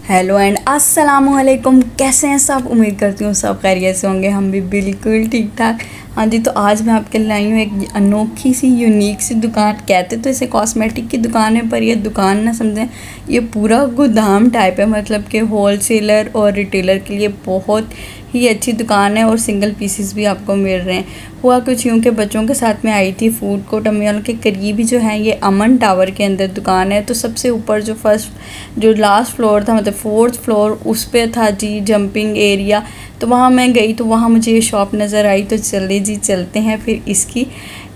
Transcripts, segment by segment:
Hello and अस्सलामुअलैकुम। कैसे हैं सब? उम्मीद करती हूँ सब खैरियत से होंगे। हम भी बिल्कुल ठीक ठाक। हाँ जी, तो आज मैं आपके लिए लाई हूँ एक अनोखी सी यूनिक सी दुकान। कहते तो इसे कॉस्मेटिक की दुकान है, पर ये दुकान ना समझें, ये पूरा गोदाम टाइप है। मतलब कि होलसेलर और रिटेलर के लिए बहुत ही अच्छी दुकान है और सिंगल पीसेस भी आपको मिल रहे हैं। हुआ कुछ यूँ के बच्चों के साथ में आई थी फूड कोर्ट अम्मी वालों के करीब ही जो है ये अमन टावर के अंदर दुकान है। तो सबसे ऊपर जो लास्ट फ्लोर था, मतलब 4th फ्लोर, उस पर था जी जंपिंग एरिया। तो वहाँ मैं गई तो वहाँ मुझे ये शॉप नज़र आई। तो चले जी चलते हैं फिर इसकी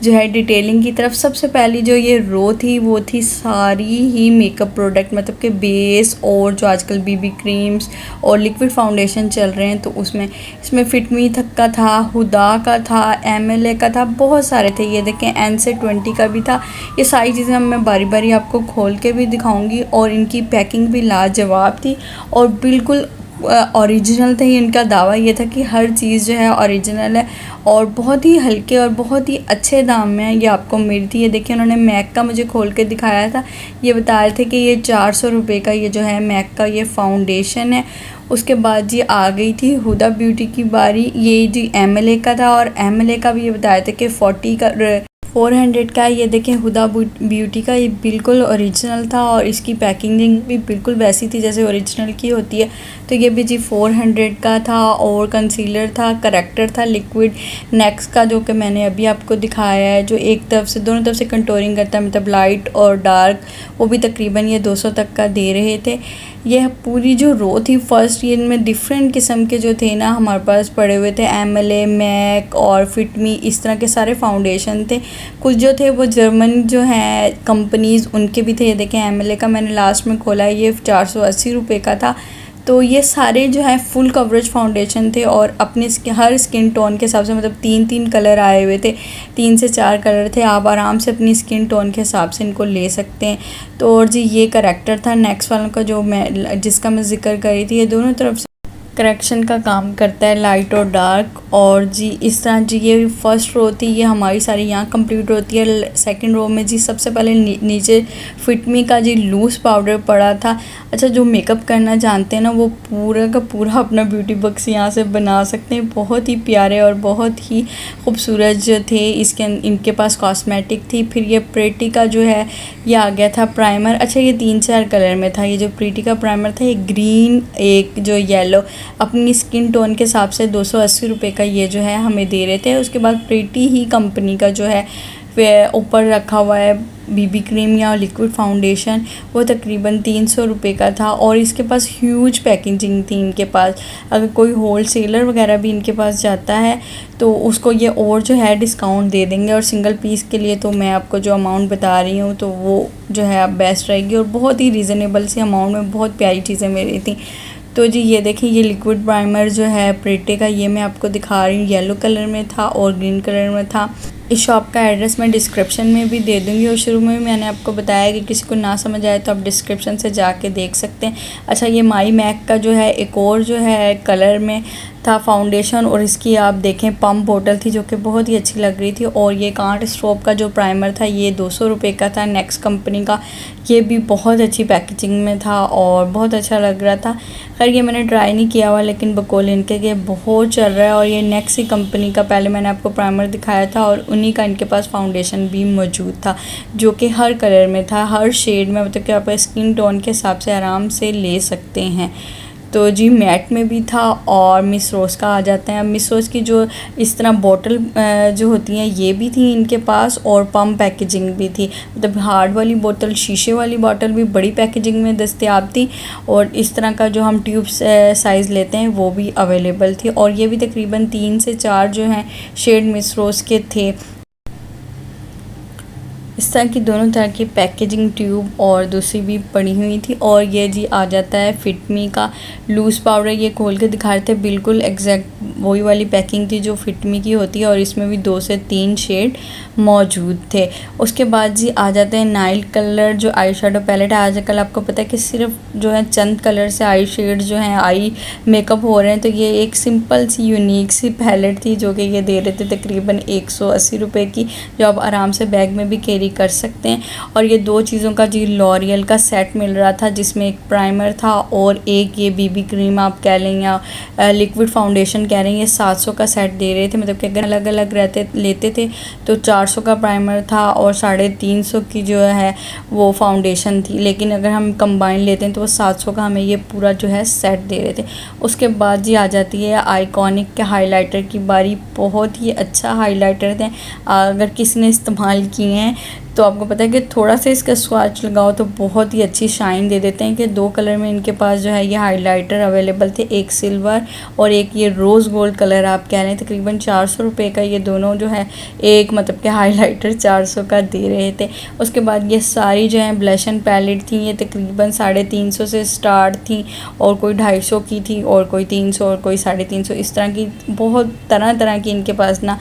जो है डिटेलिंग की तरफ। सबसे पहली जो ये रो थी वो थी सारी ही मेकअप प्रोडक्ट, मतलब कि बेस और जो आजकल बीबी क्रीम्स और लिक्विड फाउंडेशन चल रहे हैं। तो इसमें फिट मी तक का था, हुदा का था, MLA का था, बहुत सारे थे। ये देखें N से 20 का भी था। ये सारी चीज़ें मैं बारी बारी आपको खोल के भी दिखाऊंगी। और इनकी पैकिंग भी लाजवाब थी और बिल्कुल ओरिजिनल थे। इनका दावा ये था कि हर चीज़ जो है ओरिजिनल है और बहुत ही हल्के और बहुत ही अच्छे दाम में ये आपको मिलती है। देखिए उन्होंने मैक का मुझे खोल के दिखाया था। ये बता रहे थे कि ये 400 रुपये का ये जो है मैक का ये फाउंडेशन है। उसके बाद जी आ गई थी हुदा ब्यूटी की बारी। ये जी MLA का था और MLA का भी ये बताया था कि 400 का। ये देखें हुदा ब्यूटी का, ये बिल्कुल ओरिजिनल था और इसकी पैकिंग भी बिल्कुल वैसी थी जैसे ओरिजिनल की होती है। तो ये भी जी 400 का था। और कंसीलर था, करेक्टर था, लिक्विड नेक्स का, जो कि मैंने अभी आपको दिखाया है, जो एक तरफ से दोनों तरफ से कंटूरिंग करता है, मतलब लाइट और डार्क। वो भी तकरीबन ये 200 तक का दे रहे थे। यह पूरी जो रो थी फर्स्ट, ये इनमें डिफरेंट किस्म के जो थे ना हमारे पास पड़े हुए थे। MLA, मैक और फिट मी, इस तरह के सारे फाउंडेशन थे। कुछ जो थे वो जर्मन जो हैं कंपनीज़, उनके भी थे। ये देखें MLA का मैंने लास्ट में खोला है, ये 480 रुपये का था। तो ये सारे जो है फुल कवरेज फाउंडेशन थे और अपने हर स्किन टोन के हिसाब से, मतलब 3 कलर आए हुए थे, 3 से 4 कलर थे। आप आराम से अपनी स्किन टोन के हिसाब से इनको ले सकते हैं। तो और जी ये करेक्टर था नेक्स्ट वालों का, जिसका मैं जिक्र कर रही थी। ये दोनों तरफ से करेक्शन का काम करता है, लाइट और डार्क। और जी इस तरह जी ये फर्स्ट रो थी, ये हमारी सारी यहाँ कंप्लीट होती है। सेकंड रो में जी सबसे पहले नीचे फिट मी का जी लूज़ पाउडर पड़ा था। अच्छा, जो मेकअप करना जानते हैं ना वो पूरा का पूरा अपना ब्यूटी बॉक्स यहाँ से बना सकते हैं। बहुत ही प्यारे और बहुत ही खूबसूरत जो थे इनके पास कॉस्मेटिक थी। फिर ये प्रेटी का जो है ये आ गया था प्राइमर। अच्छा, ये 3-4 कलर में था। ये जो प्रेटी का प्राइमर था, एक ग्रीन, एक जो येलो, अपनी स्किन टोन के हिसाब से 280 रुपये का ये जो है हमें दे रहे थे। उसके बाद प्रेटी ही कंपनी का जो है वे ऊपर रखा हुआ है बीबी क्रीम या लिक्विड फाउंडेशन, वो तकरीबन 300 रुपये का था। और इसके पास ह्यूज पैकेजिंग थी इनके पास। अगर कोई होल सेलर वगैरह भी इनके पास जाता है तो उसको ये और जो है डिस्काउंट दे देंगे। और सिंगल पीस के लिए तो मैं आपको जो अमाउंट बता रही हूँ तो वो जो है अब बेस्ट रहेगी। और बहुत ही रीज़नेबल सी अमाउंट में बहुत प्यारी चीज़ें मिली थी। तो जी ये देखिए ये लिक्विड प्राइमर जो है प्रेटे का, ये मैं आपको दिखा रही हूँ। येलो कलर में था और ग्रीन कलर में था। इस शॉप का एड्रेस मैं डिस्क्रिप्शन में भी दे दूँगी। और शुरू में भी मैंने आपको बताया कि किसी को ना समझ आए तो आप डिस्क्रिप्शन से जाके देख सकते हैं। अच्छा, ये माई मैक का जो है एक और जो है कलर में था फाउंडेशन। और इसकी आप देखें पम्प बोतल थी जो कि बहुत ही अच्छी लग रही थी। और ये कांट स्ट्रोब का जो प्राइमर था ये 200 रुपये का था, नेक्स्ट कंपनी का। ये भी बहुत अच्छी पैकेजिंग में था और बहुत अच्छा लग रहा था। खैर ये मैंने ट्राई नहीं किया हुआ, लेकिन बकौल इनके ये बहुत चल रहा है। और ये नेक्स्ट ही कंपनी का, पहले मैंने आपको प्राइमर दिखाया था और उन्हीं का इनके पास फाउंडेशन भी मौजूद था जो कि हर कलर में था, हर शेड में, मतलब कि आप स्किन टोन के हिसाब से आराम से ले सकते हैं। तो जी मैट में भी था। और मिस रोज़ का आ जाते हैं। मिस रोज़ की जो इस तरह बोतल जो होती हैं ये भी थी इनके पास और पम्प पैकेजिंग भी थी, मतलब हार्ड वाली बोतल, शीशे वाली बोतल भी बड़ी पैकेजिंग में दस्तयाब थी। और इस तरह का जो हम ट्यूब साइज़ लेते हैं वो भी अवेलेबल थी। और ये भी तकरीबन 3 से 4 जो हैं शेड मिस रोज़ के थे। इस तरह की दोनों तरह की पैकेजिंग ट्यूब और दूसरी भी पड़ी हुई थी। और ये जी आ जाता है फिट मी का लूज़ पाउडर। ये खोल के दिखा रहे थे, बिल्कुल एग्जैक्ट वही वाली पैकिंग थी जो फिट मी की होती है। और इसमें भी 2 से 3 शेड मौजूद थे। उसके बाद जी आ जाते हैं नाइल कलर जो आई शेडो पैलेट है। आजकल आपको पता है कि सिर्फ जो है चंद कलर से आई शेड जो हैं आई मेकअप हो रहे हैं। तो ये एक सिंपल सी यूनिक सी पैलेट थी जो कि ये दे रहे थे तकरीबन 180 रुपये की, जो आप आराम से बैग में भी कैरी कर सकते हैं। और ये 2 चीज़ों का जी लॉरियल का सेट मिल रहा था, जिसमें एक प्राइमर था और एक ये बीबी क्रीम आप कह लें या लिक्विड फाउंडेशन कह रहे हैं। ये 700 का सेट दे रहे थे, मतलब कि अगर अलग अलग लेते थे तो 400 का प्राइमर था और 350 की जो है वो फाउंडेशन थी। लेकिन अगर हम कंबाइन लेते हैं तो वो 700 का हमें ये पूरा जो है सेट दे रहे थे। उसके बाद जी आ जाती है आइकॉनिक के हाइलाइटर की बारी। बहुत ही अच्छा हाइलाइटर थे, अगर किसी ने इस्तेमाल किए हैं तो आपको पता है कि थोड़ा सा इसका स्वाच लगाओ तो बहुत ही अच्छी शाइन दे देते हैं। कि 2 कलर में इनके पास जो है ये हाइलाइटर अवेलेबल थे, एक सिल्वर और एक ये रोज़ गोल्ड कलर आप कह रहे हैं। तकरीबन 400 रुपये का ये दोनों जो है एक मतलब कि हाइलाइटर 400 का दे रहे थे। उसके बाद ये सारी जो है ब्लश एंड पैलेट थी, ये तकरीबन 350 से स्टार्ट थी और कोई 250 की थी और कोई 300 और कोई 350, इस तरह की बहुत तरह तरह की इनके पास ना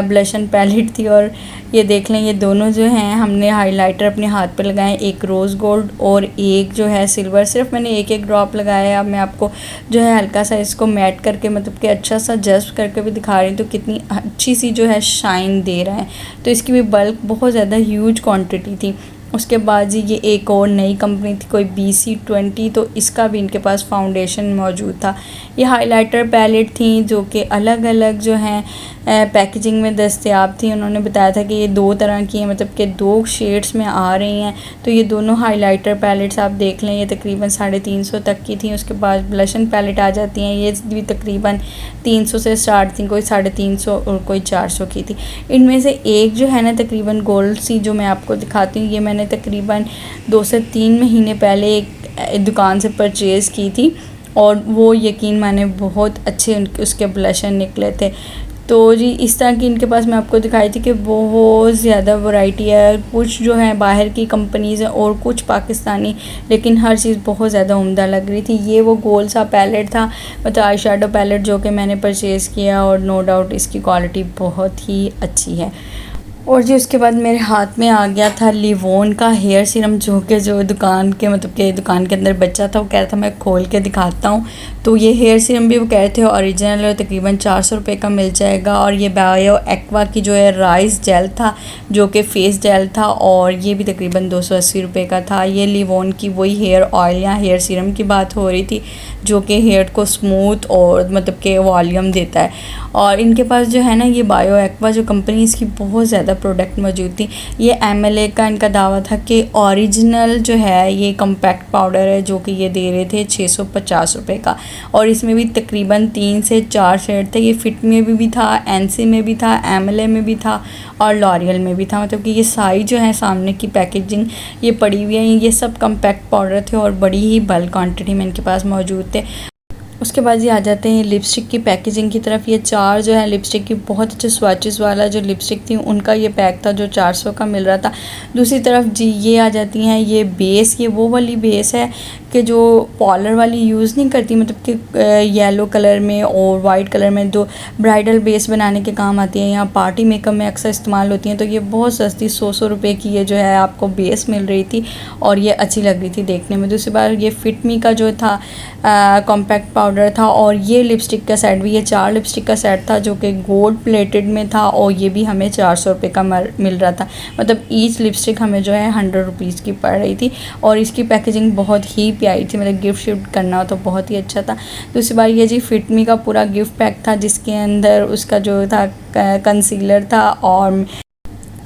ब्लश एंड पैलेट थी। और ये देख लें, ये दोनों जो हैं हमने हाइलाइटर अपने हाथ पे लगाए, एक रोज़ गोल्ड और एक जो है सिल्वर। सिर्फ मैंने एक ड्रॉप लगाया है। अब मैं आपको जो है हल्का सा इसको मैट करके मतलब कि अच्छा सा जस्ट करके भी दिखा रही हूँ तो कितनी अच्छी सी जो है शाइन दे रहा है। तो इसकी भी बल्क बहुत ज़्यादा ह्यूज क्वांटिटी थी। उसके बाद जी ये एक और नई कंपनी थी कोई BC20, तो इसका भी इनके पास फाउंडेशन मौजूद था। ये हाइलाइटर पैलेट थी जो कि अलग अलग जो हैं पैकेजिंग में दस्तयाब थी। उन्होंने बताया था कि ये 2 तरह की हैं, मतलब कि 2 शेड्स में आ रही हैं। तो ये दोनों हाइलाइटर पैलेट्स आप देख लें, ये तकरीबन 350 तक की थी। उसके बाद ब्लशन पैलेट आ जाती हैं, ये भी तकरीबन 300 से स्टार्ट थी, कोई 350 और कोई 400 की थी। इनमें से एक जो है ना तकरीबन गोल्ड सी जो मैं आपको दिखाती हूँ, ये मैंने तकरीबन 2 से 3 महीने पहले एक दुकान से परचेज़ की थी और वो यकीन माने बहुत अच्छे उसके ब्लशन निकले थे। तो जी इस तरह की इनके पास मैं आपको दिखाई थी कि बहुत ज़्यादा वैरायटी है। कुछ जो है बाहर की कंपनीज़ हैं और कुछ पाकिस्तानी, लेकिन हर चीज़ बहुत ज़्यादा उम्दा लग रही थी। ये वो गोल सा पैलेट था, मतलब आई शेडो पैलेट, जो कि मैंने परचेज़ किया और नो डाउट इसकी क्वालिटी बहुत ही अच्छी है। और जी उसके बाद मेरे हाथ में आ गया था लिवोन का हेयर सीरम, जो दुकान के मतलब कि दुकान के अंदर बच्चा था, वो कह रहा था मैं खोल के दिखाता हूँ। तो ये हेयर सीरम भी वो कह रहे थे ओरिजिनल है, तकरीबन 400 रुपये का मिल जाएगा। और ये बायो एक्वा की जो है राइस जेल था, जो कि फेस जेल था, और ये भी तकरीबन 280 रुपये का था। ये लिवोन की वही हेयर ऑयल या हेयर सीरम की बात हो रही थी, जो कि हेयर को स्मूथ और मतलब कि वॉल्यूम देता है। और इनके पास जो है ना ये बायो एक्वा जो कंपनी, इसकी बहुत ज़्यादा प्रोडक्ट मौजूद थी। ये MLA का इनका दावा था कि ओरिजिनल जो है ये कॉम्पैक्ट पाउडर है, जो कि ये दे रहे थे 650 रुपये का। और इसमें भी तकरीबन 3 से 4 शेड थे। ये फिट में भी था, NC में भी था, MLA में भी था और लॉरियल में भी था। मतलब कि ये सारी जो है सामने की पैकेजिंग ये पड़ी हुई है, ये सब कॉम्पैक्ट पाउडर थे और बड़ी ही बल्क क्वान्टिटी में इनके पास मौजूद थे। उसके बाद ये आ जाते हैं लिपस्टिक की पैकेजिंग की तरफ। ये 4 जो है लिपस्टिक की बहुत अच्छे स्वाचेस वाला जो लिपस्टिक थी उनका ये पैक था जो 400 का मिल रहा था। दूसरी तरफ जी ये आ जाती हैं ये बेस, ये वो वाली बेस है कि जो पॉलर वाली यूज़ नहीं करती, मतलब कि येलो कलर में और वाइट कलर में दो ब्राइडल बेस बनाने के काम आती है। यहाँ पार्टी मेकअप में अक्सर इस्तेमाल होती हैं। तो ये बहुत सस्ती 100 रुपये की ये जो है आपको बेस मिल रही थी और ये अच्छी लग रही थी देखने में। दूसरी बार ये फिट मी का जो था कॉम्पैक्ट पाउडर था, और ये लिपस्टिक का सेट भी, ये 4 लिपस्टिक का सेट था जो कि गोल्ड प्लेटेड में था और ये भी हमें 400 रुपये का मिल रहा था। मतलब ईच लिपस्टिक हमें जो है 100 रुपीज़ की पड़ रही थी और इसकी पैकेजिंग बहुत ही प्यारी थी। मतलब गिफ्ट शिफ्ट करना हो तो बहुत ही अच्छा था। दूसरी बार ये जी फिट मी का पूरा गिफ्ट पैक था, जिसके अंदर उसका जो था कंसीलर था और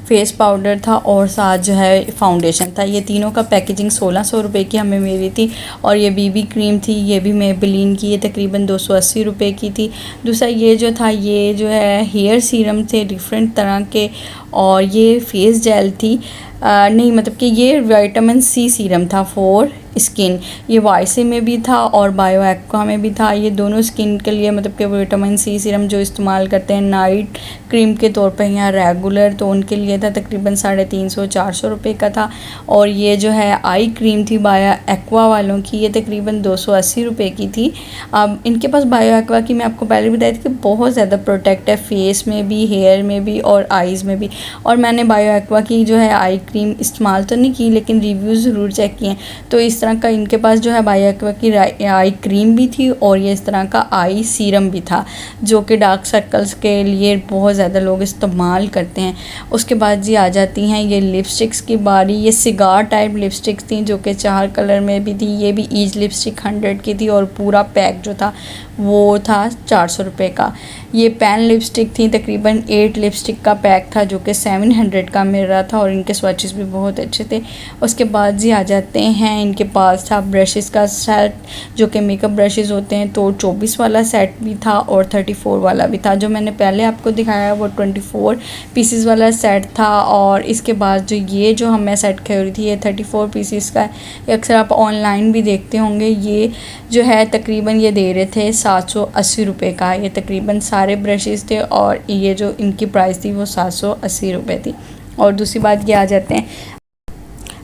फेस पाउडर था और साथ जो है फाउंडेशन था। ये तीनों का पैकेजिंग 1600 रुपये की हमें मिली थी। और ये बीबी क्रीम थी, ये भी मेबेलिन की, ये तकरीबन 280 रुपये की थी। दूसरा ये जो था ये जो है हेयर सीरम थे डिफरेंट तरह के, और ये फेस जेल थी नहीं मतलब कि ये विटामिन C सीरम था फॉर स्किन। ये YC में भी था और बायो एक्वा में भी था। ये दोनों स्किन के लिए मतलब कि विटामिन C सीरम जो इस्तेमाल करते हैं नाइट क्रीम के तौर पर या रेगुलर, तो उनके लिए था तकरीबन 350-400 रुपये का था। और ये जो है आई क्रीम थी बायो एक्वा वालों की, ये तकरीबन 280 रुपये की थी। अब इनके पास बायो एक्वा की मैं आपको पहले बताई थी कि बहुत ज़्यादा प्रोटेक्ट है फेस में भी, हेयर में भी और आइज़ में भी। और मैंने बायो एक्वा की जो है आई क्रीम इस्तेमाल तो नहीं की, लेकिन रिव्यू ज़रूर चेक किए। तो इस तरह का इनके पास जो है बायो एक्वा की आई क्रीम भी थी और ये इस तरह का आई सीरम भी था, जो कि डार्क सर्कल्स के लिए बहुत ज़्यादा लोग इस्तेमाल करते हैं। उसके बाद जी आ जाती हैं ये लिपस्टिक्स की बारी। ये सिगार टाइप लिपस्टिक्स थी जो कि 4 कलर में भी थी। ये भी ईच लिपस्टिक 100 की थी और पूरा पैक जो था वो था 400 रुपये का। ये पेन लिपस्टिक थी, तकरीबन 8 लिपस्टिक का पैक था जो कि 700 का मिल रहा था और इनके स्वैचेस भी बहुत अच्छे थे। उसके बाद जी आ जाते हैं इनके पास था ब्रशेस का सेट, जो कि मेकअप ब्रशेस होते हैं। तो 24 वाला सेट भी था और 34 वाला भी था। जो मैंने पहले आपको दिखाया वो 24 पीसेस वाला सेट था। और इसके बाद जो ये जो हमें सेट खरीदी थी ये 34 पीसेस का। अक्सर आप ऑनलाइन भी देखते होंगे। ये जो है तकरीबन ये दे रहे थे 780 रुपये का। ये तकरीबन सारे ब्रशेस थे और ये जो इनकी प्राइस थी वो 780 रुपये थी। और दूसरी बात ये आ जाते हैं,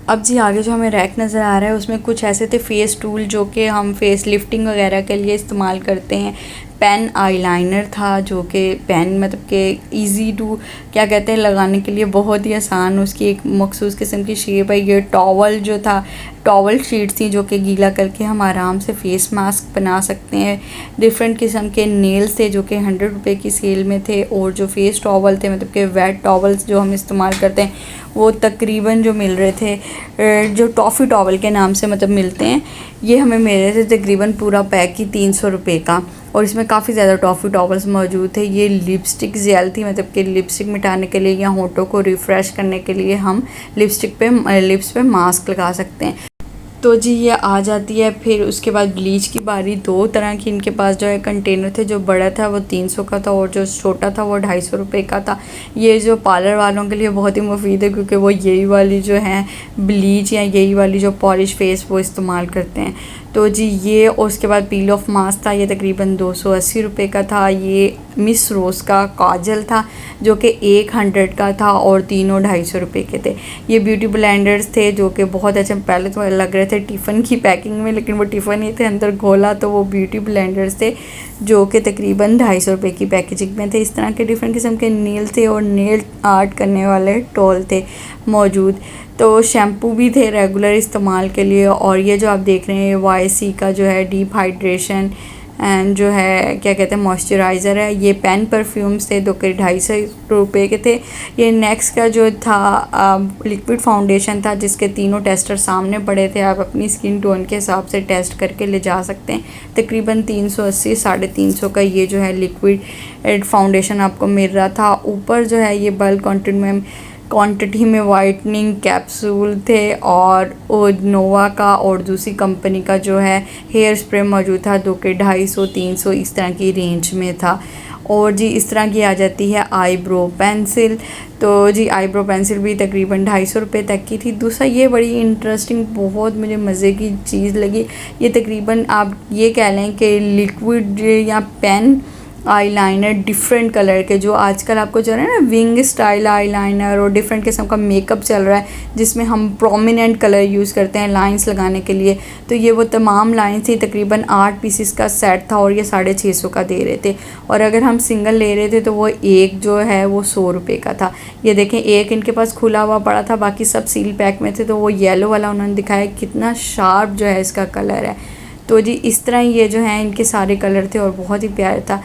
अब जी आगे जो हमें रैक नज़र आ रहा है उसमें कुछ ऐसे थे फेस टूल जो कि हम फेस लिफ्टिंग वगैरह के लिए इस्तेमाल करते हैं। पेन आईलाइनर था जो कि पेन मतलब कि इजी टू क्या कहते हैं लगाने के लिए बहुत ही आसान, उसकी एक मखसूस किस्म की शेप है। ये टॉवल जो था, टॉवल शीट थी जो कि गीला करके हम आराम से फेस मास्क बना सकते हैं। डिफरेंट किस्म के नेल्स थे जो कि 100 रुपये की सेल में थे। और जो फेस टॉवल थे मतलब कि वेट टॉवल्स जो हम इस्तेमाल करते हैं वो तकरीबन जो मिल रहे थे जो टॉफ़ी टॉवल के नाम से मतलब मिलते हैं, ये हमें मिल रहे थे तकरीबन पूरा पैक ही 300 रुपये का। और इसमें काफ़ी ज़्यादा टॉफ़ी टॉवल्स मौजूद थे। ये लिपस्टिक जेल थी, मतलब कि लिपस्टिक मिटाने के लिए या होठों को रिफ़्रेश करने के लिए हम लिप्स पे मास्क लगा सकते हैं। तो जी ये आ जाती है। फिर उसके बाद ब्लीच की बारी। 2 तरह की इनके पास जो है कंटेनर थे। जो बड़ा था वो 300 का था और जो छोटा था वो 250 रुपये का था। ये जो पार्लर वालों के लिए बहुत ही मुफीद है क्योंकि वो यही वाली जो है ब्लीच या यही वाली जो पॉलिश फेस वो इस्तेमाल करते हैं। तो जी ये, और उसके बाद पील ऑफ मास्क था, ये तकरीबन 280 रुपये का था। ये मिस रोज़ का काजल था जो कि 100 का था और तीनों 250 रुपये के थे। ये ब्यूटी ब्लेंडर्स थे जो कि बहुत अच्छे, पहले तो लग रहे थे टिफ़न की पैकिंग में, लेकिन वो टिफ़न ही थे, अंदर खोला तो वो ब्यूटी ब्लेंडर्स थे जो कि तकरीबन 250 रुपये की पैकेजिंग में थे। इस तरह के डिफरेंट किस्म के नील थे और नेल आर्ट करने वाले टॉल थे मौजूद। तो शैम्पू भी थे रेगुलर इस्तेमाल के लिए। और ये जो आप देख रहे हैं YC का जो है डीप हाइड्रेशन एंड जो है क्या कहते हैं मॉइस्चराइज़र है। ये पेन परफ्यूम्स थे जो कि 250 रुपये के थे। ये नेक्स्ट का जो था लिक्विड फाउंडेशन था जिसके तीनों टेस्टर सामने पड़े थे। आप अपनी स्किन टोन के हिसाब से टेस्ट करके ले जा सकते हैं। तकरीबन 380 350 का ये जो है लिक्विड फाउंडेशन आपको मिल रहा था। ऊपर जो है ये बल्क क्वांटिटी में वाइटनिंग कैप्सूल थे और नोवा का और दूसरी कंपनी का जो है हेयर स्प्रे मौजूद था जो कि 250 300 इस तरह की रेंज में था। और जी इस तरह की आ जाती है आईब्रो पेंसिल। तो जी आईब्रो पेंसिल भी तकरीबन 250 रुपये तक की थी। दूसरा ये बड़ी इंटरेस्टिंग बहुत मुझे मज़े की चीज़ लगी। ये तकरीबन आप ये कह लें कि लिक्विड या पेन आईलाइनर डिफरेंट कलर के, जो आजकल आपको चल रहा है ना विंग स्टाइल आईलाइनर और डिफरेंट किस्म का मेकअप चल रहा है जिसमें हम प्रोमिनेंट कलर यूज़ करते हैं लाइंस लगाने के लिए। तो ये वो तमाम लाइंस थी। तकरीबन 8 पीसेस का सेट था और ये 650 का दे रहे थे। और अगर हम सिंगल ले रहे थे तो वो एक जो है वो 100 रुपये का था। ये देखें एक इनके पास खुला हुआ पड़ा था, बाकी सब सील पैक में थे। तो वो येलो वाला उन्होंने दिखाया कितना शार्प जो है इसका कलर है। तो जी इस तरह ये जो है इनके सारे कलर थे और बहुत ही प्यारा था।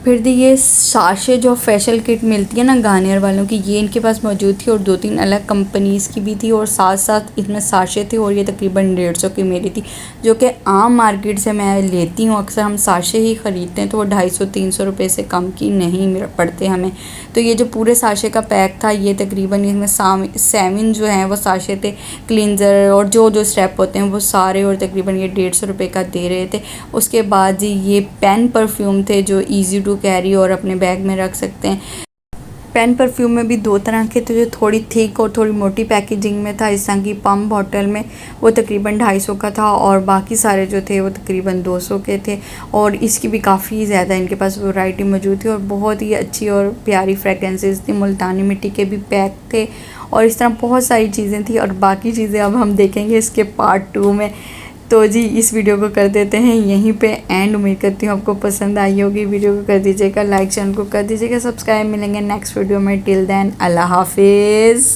फिर दी ये साशे जो फेशियल किट मिलती है ना गार्नियर वालों की, ये इनके पास मौजूद थी और 2-3 अलग कंपनीज़ की भी थी और साथ साथ इसमें साशे थे। और ये तकरीबन 150 की मेरी थी, जो कि आम मार्केट से मैं लेती हूँ। अक्सर हम साशे ही ख़रीदते हैं तो वो 250-300 रुपये से कम की नहीं पड़ते हमें। तो ये जो पूरे साशे का पैक था ये तकरीबन इसमें 7 जो हैं वो साशे थे। क्लिनज़र और जो स्टेप होते हैं वो सारे, और तकरीबन ये 150 रुपये का दे रहे थे। उसके बाद जी ये पेन परफ्यूम थे जो ईजी टू कैरी और अपने बैग में रख सकते हैं। पेन परफ्यूम में भी 2 तरह के थे, जो थोड़ी थिक और थोड़ी मोटी पैकेजिंग में था। इस तरह की पम बॉटल में वो तकरीबन 250 का था और बाकी सारे जो थे वो तकरीबन 200 के थे। और इसकी भी काफ़ी ज़्यादा इनके पास वैरायटी मौजूद थी और बहुत ही अच्छी और प्यारी फ्रेगरेंसेस थी। मुल्तानी मिट्टी के भी पैक थे और इस तरह बहुत सारी चीज़ें थी और बाकी चीज़ें अब हम देखेंगे इसके पार्ट 2 में। तो जी इस वीडियो को कर देते हैं यहीं पे एंड। उम्मीद करती हूँ आपको पसंद आई होगी। वीडियो को कर दीजिएगा लाइक, चैनल को कर दीजिएगा सब्सक्राइब। मिलेंगे नेक्स्ट वीडियो में। टिल देन अल्लाह हाफिज़।